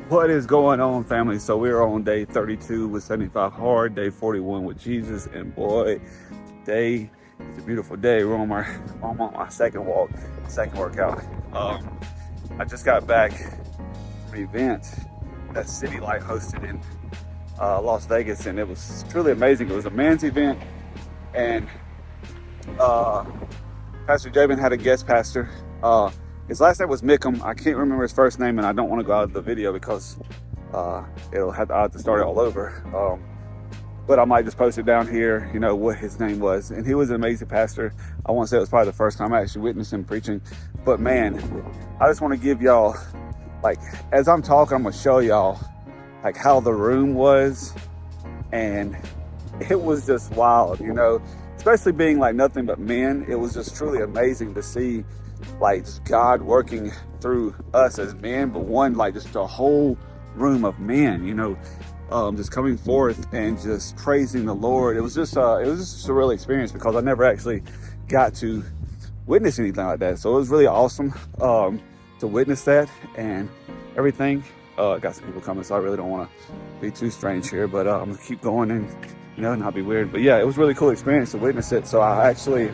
What is going on, family? So we're on day 32 with 75 hard, day 41 with Jesus, and boy, day it's a beautiful day. I'm on my second walk, second workout. I just got back from an event that City Light hosted in Las Vegas, and it was truly amazing. It was a men's event, and uh, Pastor Jabin had a guest pastor. His last name was Mecum. I can't remember his first name, and I don't want to go out of the video because I have to start it all over. But I might just post it down here, what his name was. And he was an amazing pastor. I want to say it was probably the first time I actually witnessed him preaching. But man, I just want to give y'all, as I'm talking, I'm going to show y'all, how the room was. And it was just wild, especially being nothing but men. It was just truly amazing to see just God working through us as men, but just a whole room of men, just coming forth and just praising the Lord. It was just a surreal experience because I never actually got to witness anything like that. So it was really awesome to witness that and everything. Got some people coming, so I really don't want to be too strange here, but I'm gonna keep going and not be weird. But yeah, it was a really cool experience to witness it. So I actually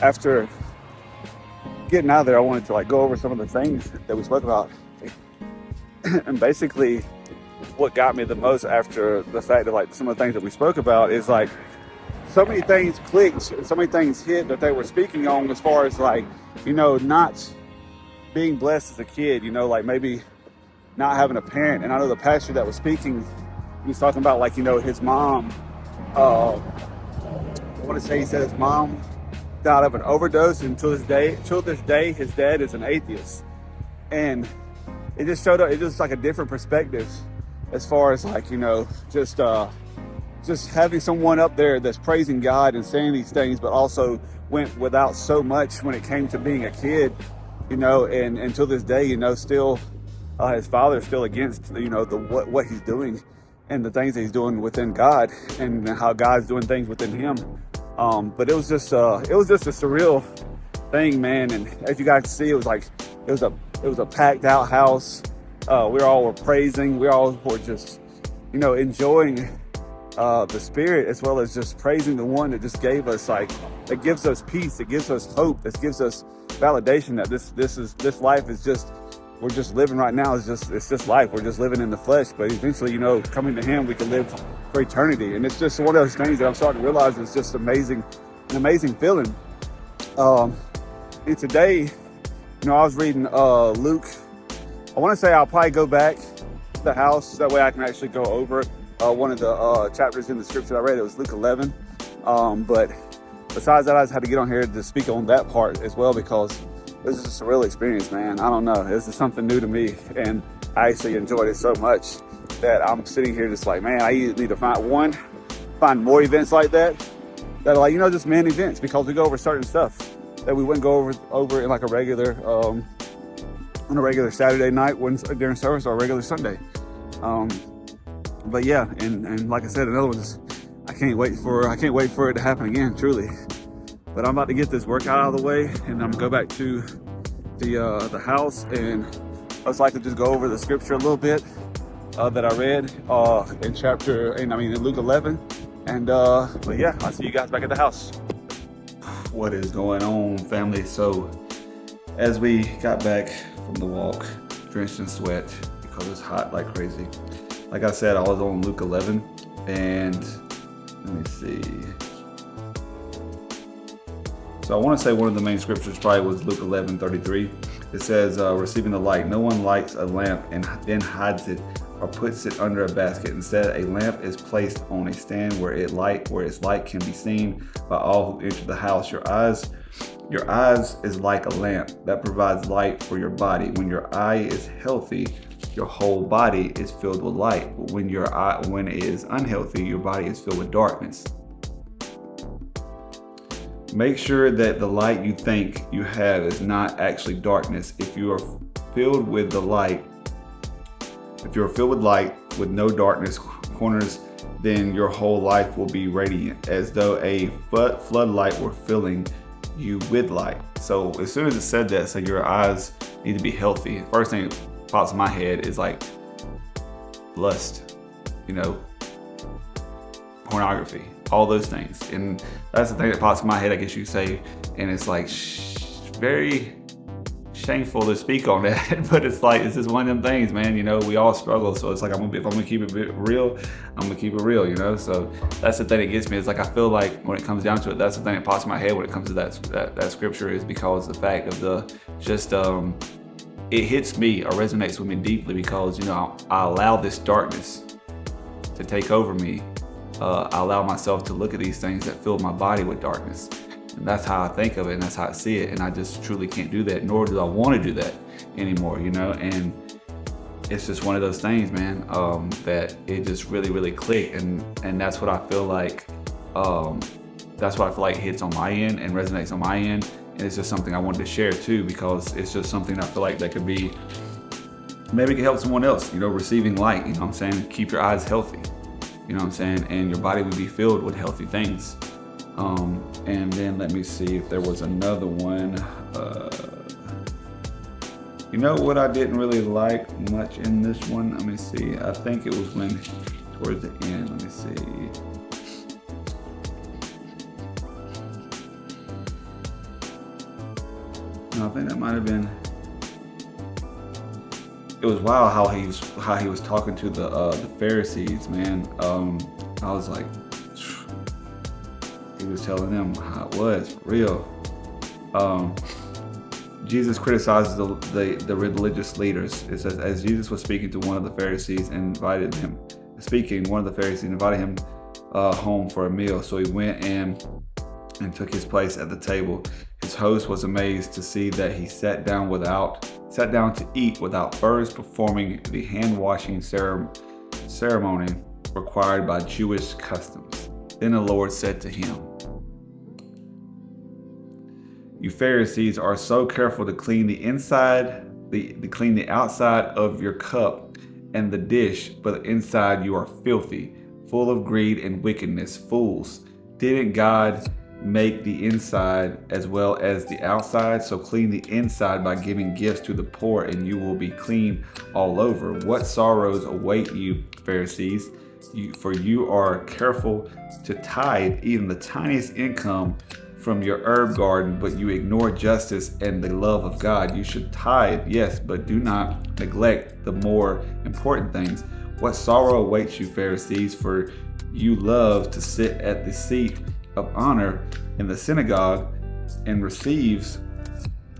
after getting out of there, I wanted to go over some of the things that we spoke about. And basically what got me the most after the fact that some of the things that we spoke about is so many things clicked and so many things hit that they were speaking on as far as not being blessed as a kid, maybe not having a parent. And I know the pastor that was speaking, he was talking about his mom, I want to say he said his mom died of an overdose, and till this day his dad is an atheist. And it just showed up, it's just a different perspective as far as just having someone up there that's praising God and saying these things, but also went without so much when it came to being a kid, and until this day, still his father is still against what he's doing and the things that he's doing within God and how God's doing things within him. But it was just a surreal thing, man. And as you guys can see, it was a packed out house. We all were praising. We all were just, enjoying the Spirit, as well as just praising the one that just gave us that gives us peace, that gives us hope, that gives us validation that this life is just, we're just living right now. It's just life. We're just living in the flesh, but eventually, coming to Him, we can live for eternity. And it's just one of those things that I'm starting to realize is just amazing, an amazing feeling. And today, I was reading Luke. I want to say I'll probably go back to the house. That way I can actually go over one of the chapters in the scripture I read. It was Luke 11. But besides that, I just had to get on here to speak on that part as well, because this is just a real experience, man. I don't know. This is something new to me, and I actually enjoyed it so much that I'm sitting here just man, I need to find more events like that are just man events, because we go over certain stuff that we wouldn't go over in on a regular Saturday night during service, or a regular Sunday. But yeah, and like I said, another one is I can't wait for it to happen again, truly. But I'm about to get this workout out of the way, and I'm gonna go back to the house and most likely just go over the scripture a little bit that I read in Luke 11. And but yeah, I'll see you guys back at the house. What is going on, family? So as we got back from the walk, drenched in sweat because it's hot like crazy. Like I said, I was on Luke 11, and let me see. So I want to say one of the main scriptures probably was Luke 11:33. It says, receiving the light. No one lights a lamp and then hides it or puts it under a basket. Instead, a lamp is placed on a stand where its light can be seen by all who enter the house. Your eyes is like a lamp that provides light for your body. When your eye is healthy, your whole body is filled with light. But when it is unhealthy, your body is filled with darkness. Make sure that the light you think you have is not actually darkness. If you are filled with light with no darkness corners, then your whole life will be radiant, as though a floodlight were filling you with light. So as soon as it said that, so your eyes need to be healthy. First thing pops in my head is like lust, pornography, all those things. And that's the thing that pops in my head, I guess you say. And it's like very shameful to speak on that, but it's just one of them things, man. We all struggle, so it's like if I'm gonna keep it real, I'm gonna keep it real, So that's the thing that gets me. It's like I feel like when it comes down to it, that's the thing that pops in my head when it comes to that scripture, is because the fact of it hits me or resonates with me deeply, because I allow this darkness to take over me. I allow myself to look at these things that fill my body with darkness. And that's how I think of it, and that's how I see it. And I just truly can't do that, nor do I want to do that anymore, And it's just one of those things, man, that it just really, really clicked. And that's what I feel like, hits on my end and resonates on my end. And it's just something I wanted to share too, because it's just something I feel like that could be, maybe it could help someone else, receiving light, what I'm saying? Keep your eyes healthy, what I'm saying? And your body would be filled with healthy things. And then let me see if there was another one. What I didn't really like much in this one? Let me see. I think it was towards the end. Let me see. No, I think that might have been. It was wild how he was talking to the Pharisees, man. I was like, he was telling them how it was for real. Jesus criticizes the religious leaders. It says, as Jesus was speaking to one of the Pharisees and invited him home for a meal. So he went in and took his place at the table. His host was amazed to see that he sat down to eat without first performing the hand-washing ceremony required by Jewish customs. Then the Lord said to him, you Pharisees are so careful to clean the outside of your cup and the dish, but inside you are filthy, full of greed and wickedness. Fools, didn't God make the inside as well as the outside? So clean the inside by giving gifts to the poor, and you will be clean all over. What sorrows await you, Pharisees? For you are careful to tithe even the tiniest income from your herb garden, but you ignore justice and the love of God. You should tithe, yes, but do not neglect the more important things. What sorrow awaits you, Pharisees, for you love to sit at the seat of honor in the synagogue and receives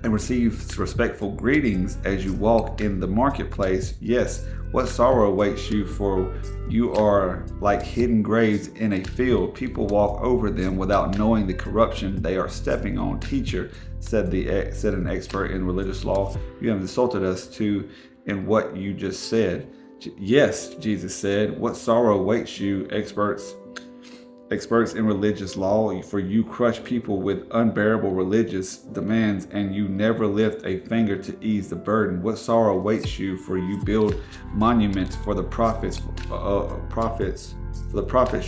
respectful greetings as you walk in the marketplace. Yes, what sorrow awaits you, for you are like hidden graves in a field. People walk over them without knowing the corruption they are stepping on. Teacher, said an expert in religious law, you have insulted us too in what you just said. Yes, Jesus said, what sorrow awaits you, experts in religious law, for you crush people with unbearable religious demands, and you never lift a finger to ease the burden. What sorrow awaits you, for you build monuments for the prophets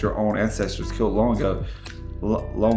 your own ancestors killed long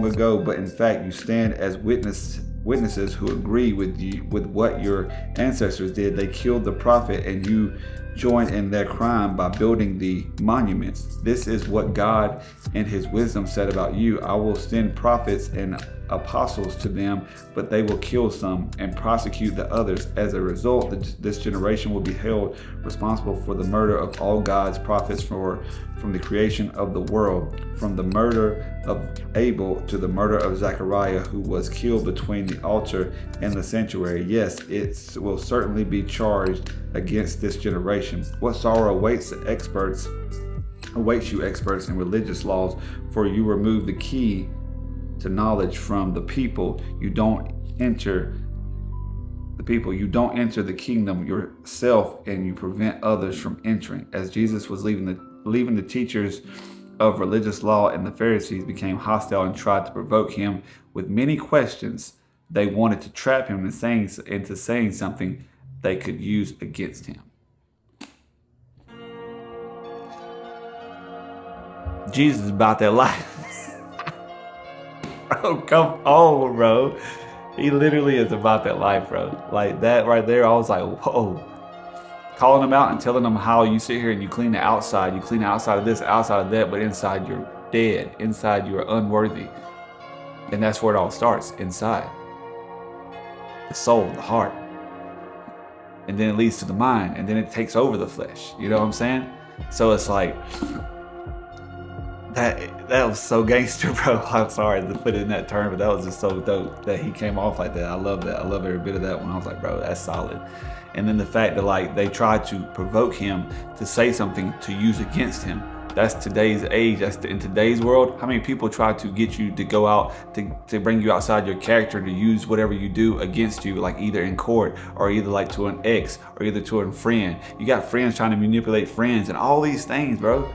ago, but in fact you stand as witnesses who agree with what your ancestors did. They killed the prophet, and you join in their crime by building the monuments. This is what God in his wisdom said about you. I will send prophets and apostles to them, but they will kill some and prosecute the others. As a result, this generation will be held responsible for the murder of all God's prophets from the creation of the world, from the murder of Abel to the murder of Zechariah, who was killed between the altar and the sanctuary. Yes, it will certainly be charged against this generation. What sorrow awaits you, experts in religious laws, for you remove the key to knowledge from the people. You don't enter the kingdom yourself, and you prevent others from entering. As Jesus was leaving, the teachers of religious law and the Pharisees became hostile and tried to provoke him with many questions. They wanted to trap him into saying something they could use against him. Jesus is about that life. Bro, come on, bro. He literally is about that life, bro. Like that right there, I was like, whoa. calling them out and telling them how you sit here and you clean the outside of this, outside of that, but inside you're dead. Inside you're unworthy. And that's where it all starts, inside. The soul, the heart. And then it leads to the mind, and then it takes over the flesh. You know what I'm saying? So it's like, that was so gangster, bro. I'm sorry to put it in that term, but that was just so dope that he came off like that. I love that. I love every bit of that one. I was like, bro, that's solid. And then the fact that like they tried to provoke him to say something to use against him. That's today's age. That's in today's world. How many people try to get you to go out to bring you outside your character, to use whatever you do against you, like either in court or either like to an ex or either to a friend. You got friends trying to manipulate friends and all these things, bro.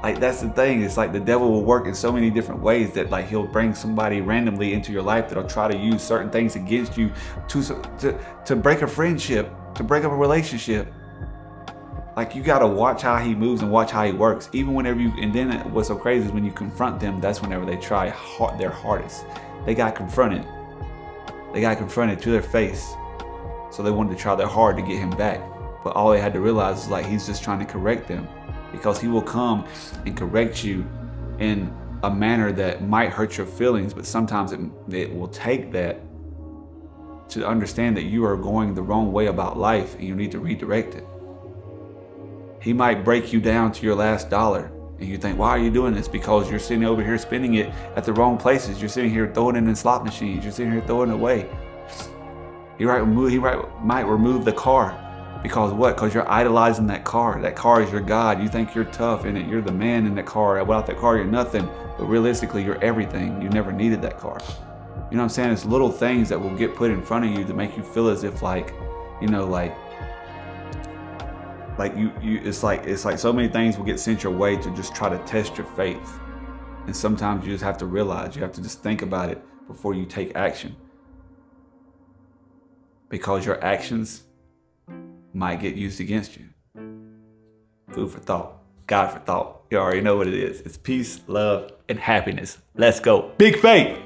Like that's the thing. It's like the devil will work in so many different ways that like he'll bring somebody randomly into your life that'll try to use certain things against you to break a friendship, to break up a relationship. Like you gotta watch how he moves and watch how he works. Even whenever you, and then what's so crazy is when you confront them, that's whenever they try their hardest. They got confronted. They got confronted to their face. So they wanted to try their hard to get him back. But all they had to realize is like he's just trying to correct them. Because he will come and correct you in a manner that might hurt your feelings, but sometimes it will take that to understand that you are going the wrong way about life and you need to redirect it. He might break you down to your last dollar and you think, why are you doing this? Because you're sitting over here spending it at the wrong places. You're sitting here throwing it in slot machines. You're sitting here throwing it away. He might remove the car. Because what? Because you're idolizing that car. That car is your God. You think you're tough in it. You're the man in the car. Without that car, you're nothing. But realistically, you're everything. You never needed that car. You know what I'm saying? It's little things that will get put in front of you to make you feel as if like, you know, like it's like so many things will get sent your way to just try to test your faith. And sometimes you just have to realize, you have to just think about it before you take action. Because your actions might get used against you. Food for thought. God for thought. You already know what it is. It's peace, love, and happiness. Let's go. Big faith.